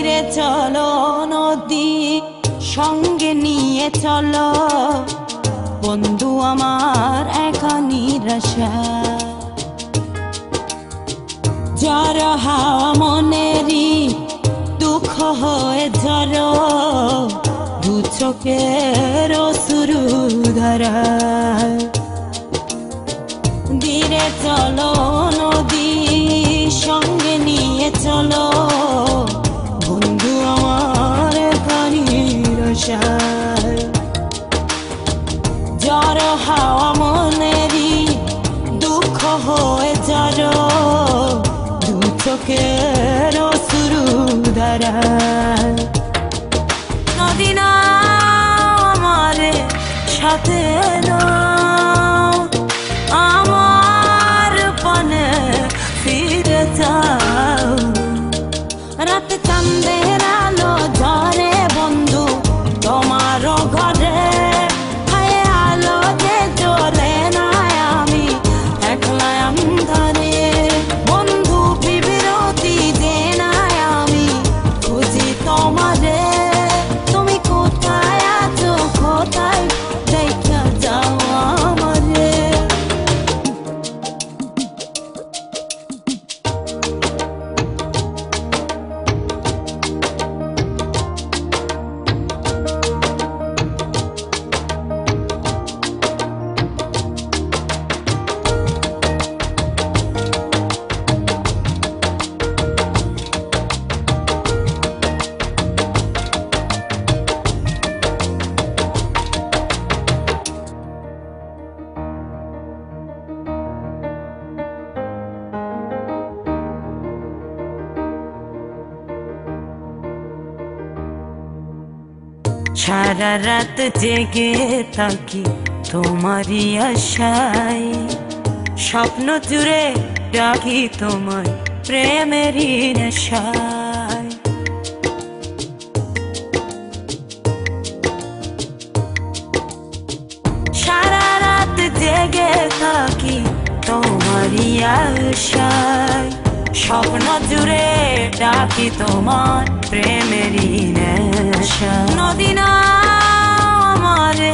ধীরে চলো নদী সঙ্গে নিয়ে চলো বন্ধু আমার একা নিরাশা ঝড় হাওয়া মনেরই দুঃখ হয়ে ঝড় দু চোখের অশ্রু ধারা ধীরে চলো নদী সঙ্গে নিয়ে চলো বন্ধু আমার একা নিরাশা ঝড় হাওয়া মনেরই দুঃখ হয়ে ঝড় দু চোখের অশ্রু ধারা নদী না আমারে সাথে নাও আমার পানে ফিরে যাও রাতে চাঁদের আলো ঝরে বন্ধু তোমার ঘরে হায় আলো যে জ্বলে না আমি একলা অন্ধকারে বন্ধু বিরতি যে না আমি খুঁজি তোমারে তুমি কোথায় আছো কোথায় দেখা যাও আমারে সারা রাত জেগে থাকি তোমারই আশায় স্বপ্ন জুড়ে ডাকি তোমার প্রেমেরই নেশায় সারা রাত জেগে থাকি তোমারই আশায় স্বপ্ন জুড়ে ডাকি তোমার প্রেমেরই নেশা নদী না আমারে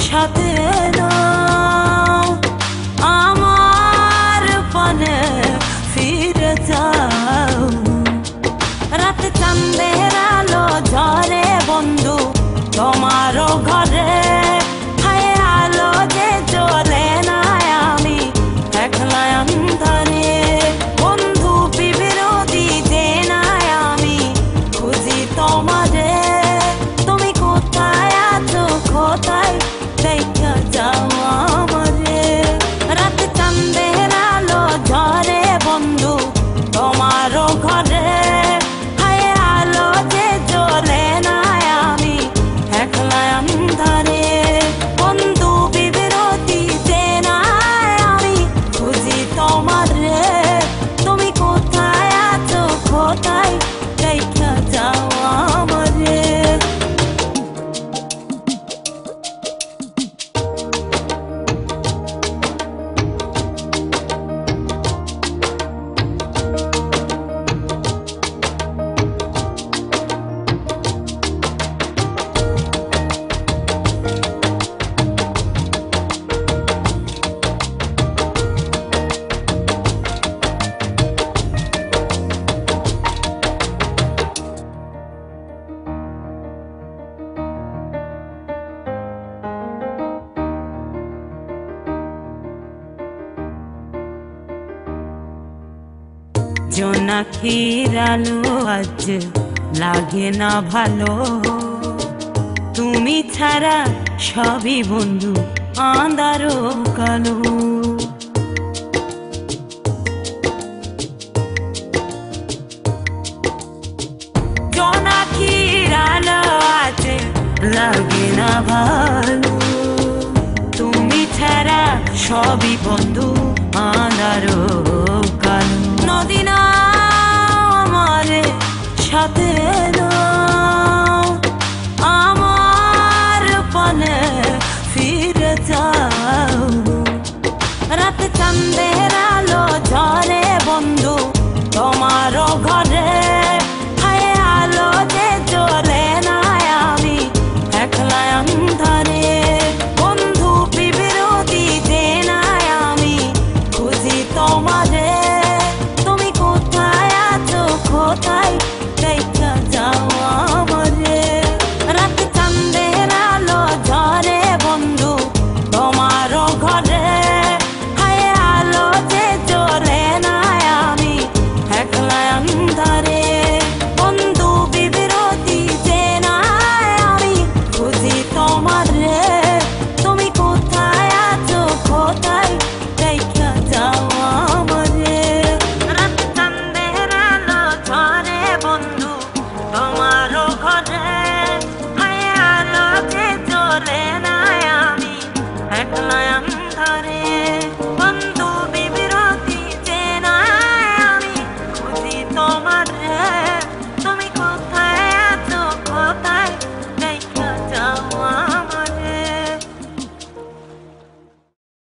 সাথে নাও আমার পানে ফিরে যাও রাতে চাঁদের আলো ঝরে বন্ধু তোমার ঘরে হায় আলো যে জ্বলে না আমি একলা অন্ধকারে বন্ধু বিরতি যে না আমি খুঁজি তোমারে তুমি কোথায় আছো কোথায় দেখা যাও আমারে রাতে চাঁদের আলো ঝরে বন্ধু তোমার ঘরে হায় আলো যে জ্বলে না আমি একলা অন্ধকারে বন্ধু বিরতি যে না আমি খুঁজি তোমারে তুমি কোথায় আছো কোথায় দেখা যাও আমারে জোনাকির আলো আজ লাগে না ভালো তুমি ছাড়া সবই বন্ধু আঁধারো কালো জোনাকির আলো আজ লাগে না ভালো তুমি ছাড়া সবই বন্ধু আঁধারো কালো নদী না আমারে সাথে নাও আমার পানে ফিরে যাও রাতে চাঁদের আলো ঝরে বন্ধু তোমার ঘরে হায় আলো নাই